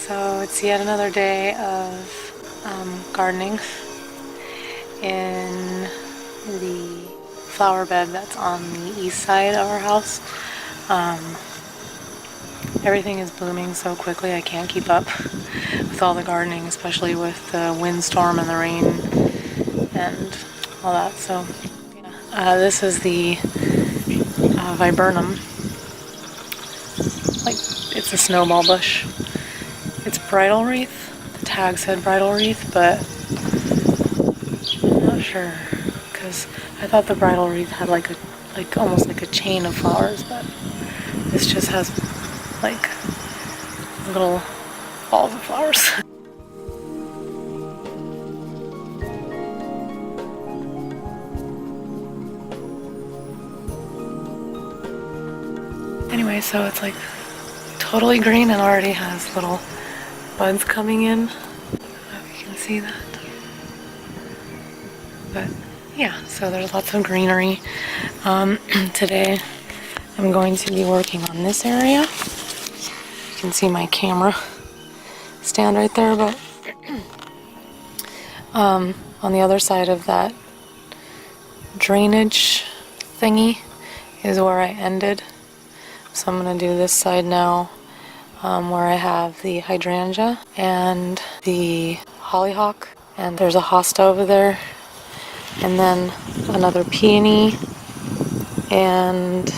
So it's yet another day of gardening in the flower bed that's on the east side of our house. Everything is blooming so quickly I can't keep up with all the gardening, especially with the windstorm and the rain and all that. So this is the viburnum. Like, it's a snowball bush. It's bridal wreath. The tag said bridal wreath, but I'm not sure, because I thought the bridal wreath had like almost like a chain of flowers, but this just has like little balls of flowers. Anyway, so it's like totally green and already has little buds coming in. I don't know if you can see that. But yeah, so there's lots of greenery. Today I'm going to be working on this area. You can see my camera stand right there, but on the other side of that drainage thingy is where I ended. So I'm going to do this side now, where I have the hydrangea and the hollyhock, and there's a hosta over there, and then another peony and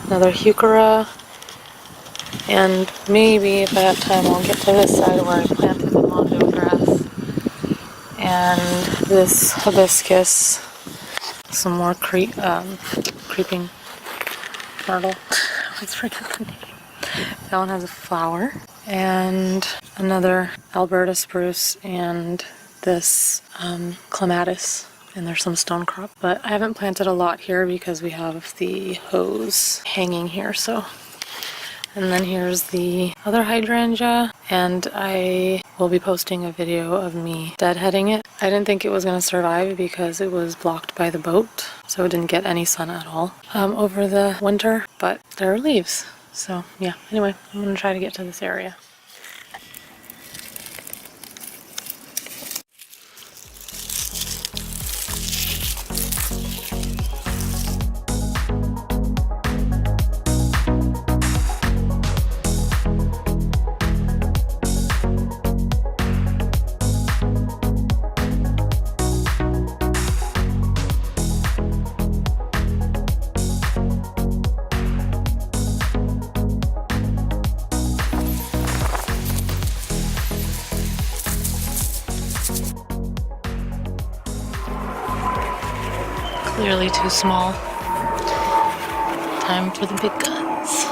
another heuchera, and maybe if I have time I'll get to this side where I planted the mondo grass and this hibiscus, some more creeping myrtle. Let's forget the name. That one has a flower, and another Alberta spruce, and this clematis, and there's some stonecrop. But I haven't planted a lot here because we have the hose hanging here, so. And then here's the other hydrangea, and I will be posting a video of me deadheading it. I didn't think it was going to survive because it was blocked by the boat, so it didn't get any sun at all over the winter, but there are leaves. So yeah, anyway, I'm going to try to get to this area. Clearly too small. Time for the big guns.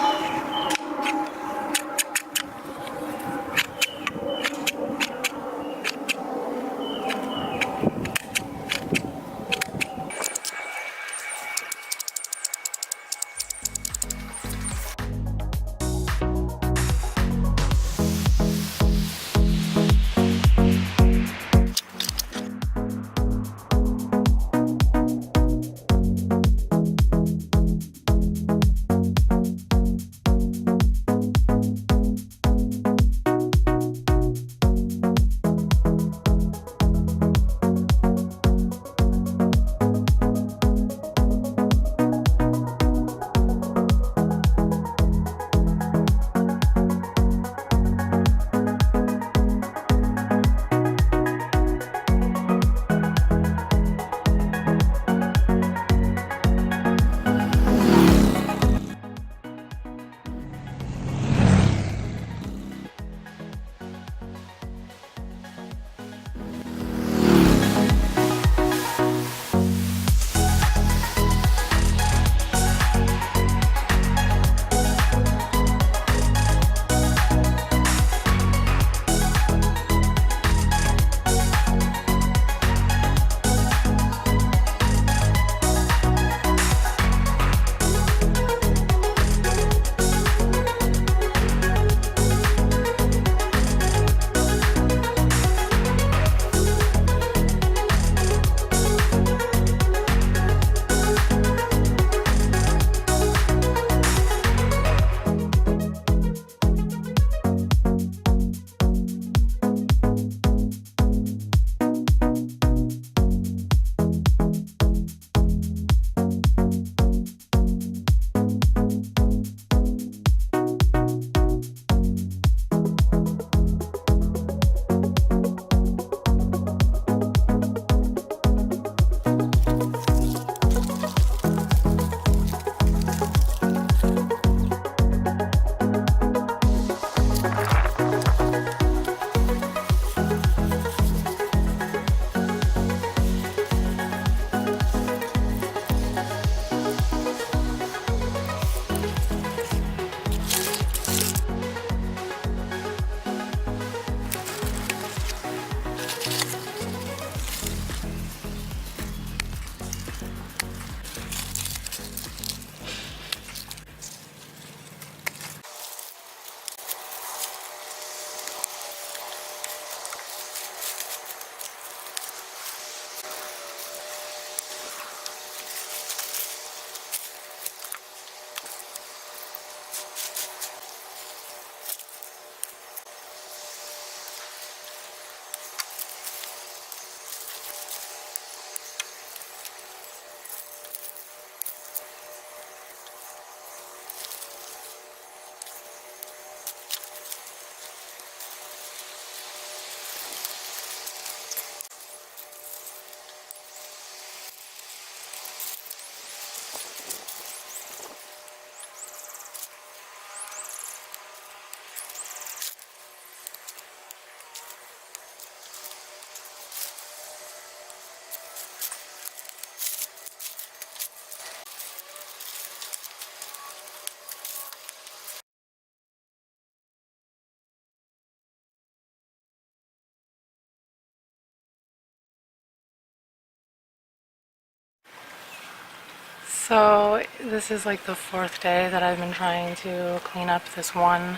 So this is like the fourth day that I've been trying to clean up this one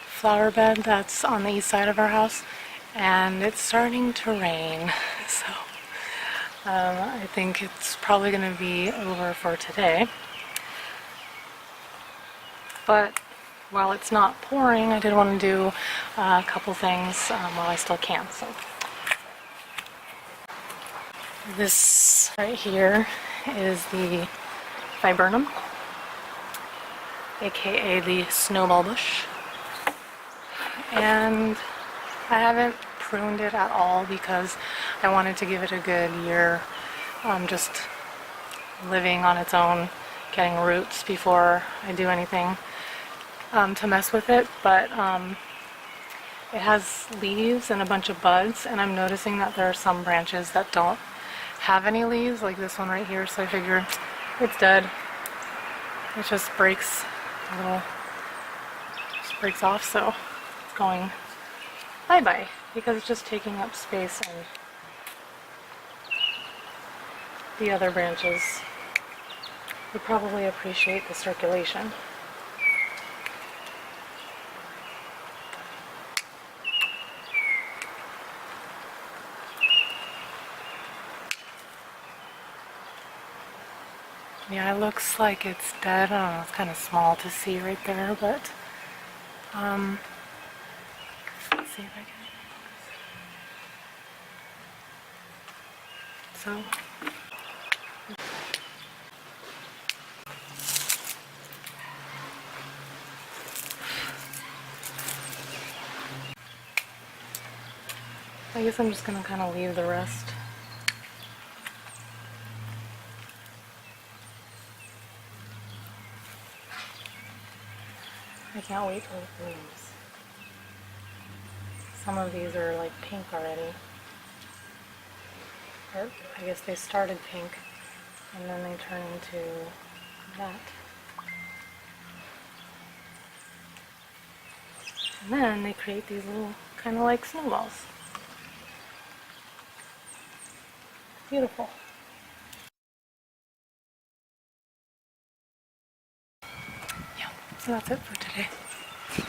flower bed that's on the east side of our house, and it's starting to rain. So I think it's probably going to be over for today. But while it's not pouring, I did want to do a couple things while I still can. So this right here is the viburnum, aka the snowball bush, and I haven't pruned it at all because I wanted to give it a good year just living on its own, getting roots before I do anything to mess with it. But it has leaves and a bunch of buds, and I'm noticing that there are some branches that don't have any leaves, like this one right here, so I figure it's dead. It just breaks off, so it's going bye-bye because it's just taking up space, and the other branches would probably appreciate the circulation. Yeah, it looks like it's dead. I don't know, it's kind of small to see right there, but let's see if I can. So I guess I'm just gonna kind of leave the rest. I can't wait till it blooms. Some of these are like pink already. Or I guess they started pink and then they turn into that. And then they create these little kind of like snowballs. Beautiful. Yeah, so that's it for today.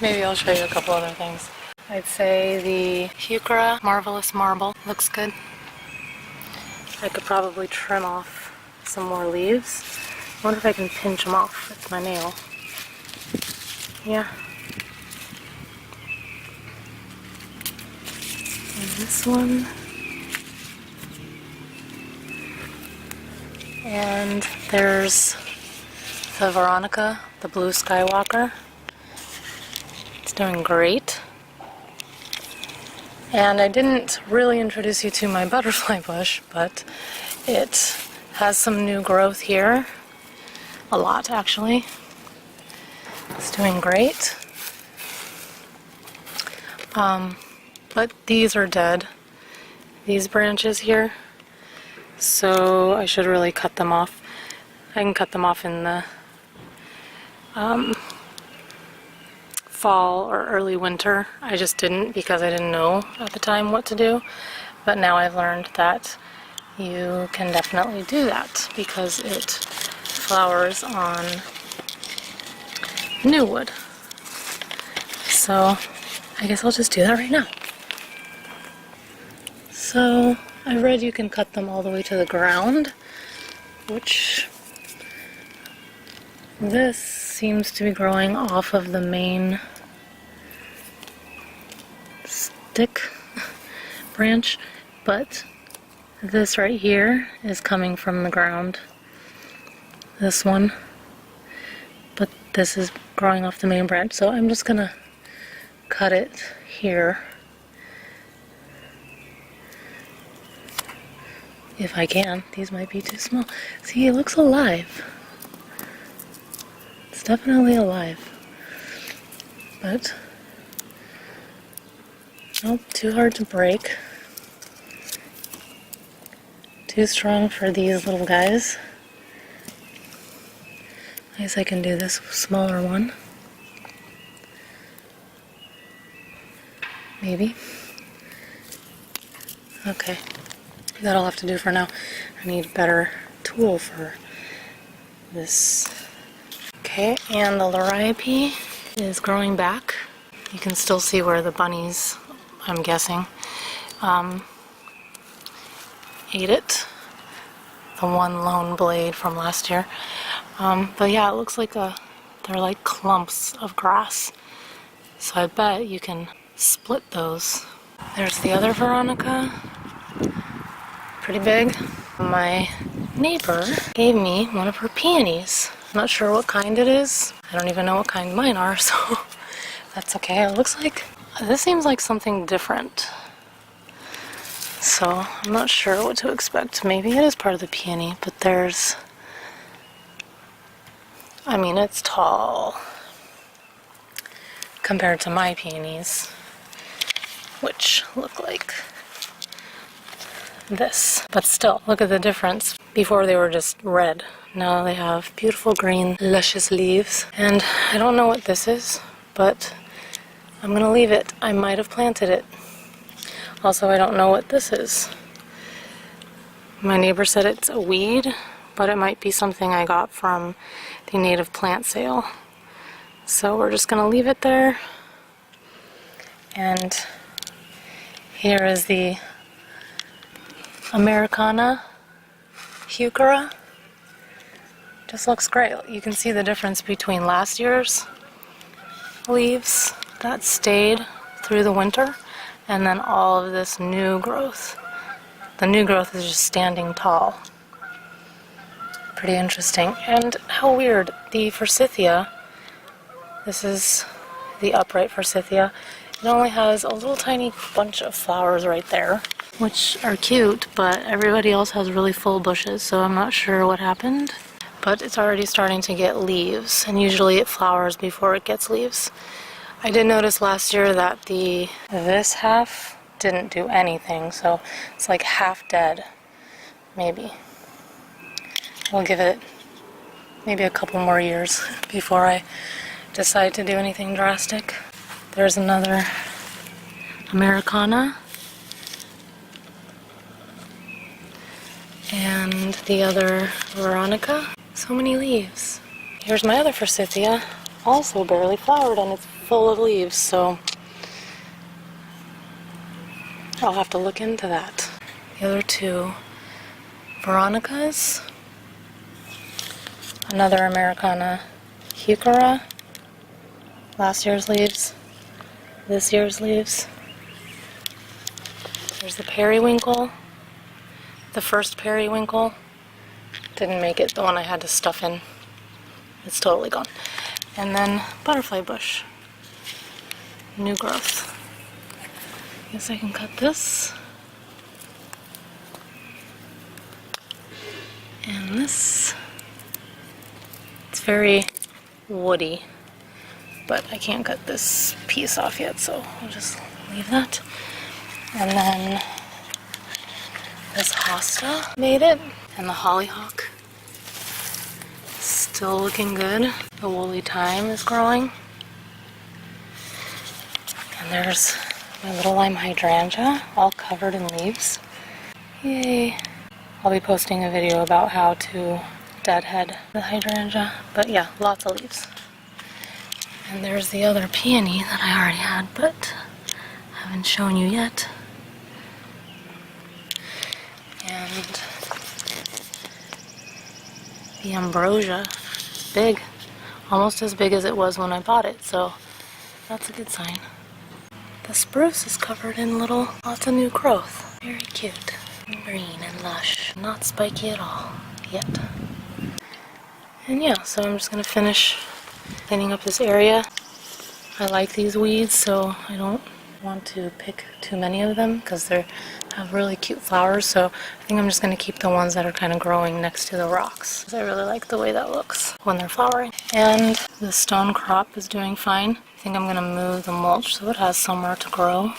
Maybe I'll show you a couple other things. I'd say the Heuchera Marvelous Marble looks good. I could probably trim off some more leaves. I wonder if I can pinch them off with my nail. Yeah. And this one. And there's the veronica, the blue Skywalker. It's doing great. And I didn't really introduce you to my butterfly bush, but it has some new growth here. A lot, actually. It's doing great. But these are dead. These branches here. So I should really cut them off. I can cut them off in the fall or early winter. I just didn't because I didn't know at the time what to do. But now I've learned that you can definitely do that because it flowers on new wood. So I guess I'll just do that right now. So I read you can cut them all the way to the ground, which this seems to be growing off of the main stick branch, but this right here is coming from the ground. This one. But this is growing off the main branch, so I'm just gonna cut it here. If I can. These might be too small. See, it looks alive. It's definitely alive. But, nope, too hard to break. Too strong for these little guys. I guess I can do this smaller one. Maybe. Okay. That'll have to do for now. I need a better tool for this. Okay, and the liriope is growing back. You can still see where the bunnies, I'm guessing, ate it. The one lone blade from last year. But yeah, it looks like they're like clumps of grass. So I bet you can split those. There's the other veronica. Pretty big. My neighbor gave me one of her peonies. I'm not sure what kind it is. I don't even know what kind mine are, so that's okay. It looks like, this seems like something different. So I'm not sure what to expect. Maybe it is part of the peony, but there's, I mean, it's tall compared to my peonies, which look like this. But still, look at the difference. Before they were just red. Now they have beautiful green, luscious leaves. And I don't know what this is, but I'm gonna leave it. I might have planted it. Also, I don't know what this is. My neighbor said it's a weed, but it might be something I got from the native plant sale. So we're just gonna leave it there. And here is the Untitled Heuchera. Just looks great. You can see the difference between last year's leaves that stayed through the winter and then all of this new growth. The new growth is just standing tall. Pretty interesting. And how weird, the forsythia, this is the upright forsythia, it only has a little tiny bunch of flowers right there, which are cute, but everybody else has really full bushes, so I'm not sure what happened. But it's already starting to get leaves, and usually it flowers before it gets leaves. I did notice last year that this half didn't do anything, so it's like half dead, maybe. We'll give it maybe a couple more years before I decide to do anything drastic. There's another Americana. And the other veronica. So many leaves. Here's my other forsythia, also barely flowered, and it's full of leaves, so I'll have to look into that. The other two veronicas. Another Americana Heuchera. Last year's leaves. This year's leaves. There's the periwinkle. The first periwinkle. Didn't make it, the one I had to stuff in. It's totally gone. And then butterfly bush. New growth. Guess I can cut this. And this. It's very woody, but I can't cut this piece off yet, so I'll just leave that. And then this hosta made it, and the hollyhock still looking good. The woolly thyme is growing. And there's my little lime hydrangea, all covered in leaves. Yay! I'll be posting a video about how to deadhead the hydrangea, but yeah, lots of leaves. And there's the other peony that I already had, but haven't shown you yet. And the ambrosia, big, almost as big as it was when I bought it, so that's a good sign. The spruce is covered in lots of new growth. Very cute, and green and lush, not spiky at all yet. And yeah, so I'm just gonna finish cleaning up this area. I like these weeds, so I don't want to pick too many of them because they have really cute flowers, so I think I'm just going to keep the ones that are kind of growing next to the rocks, because I really like the way that looks when they're flowering. And the stonecrop is doing fine. I think I'm going to move the mulch so it has somewhere to grow.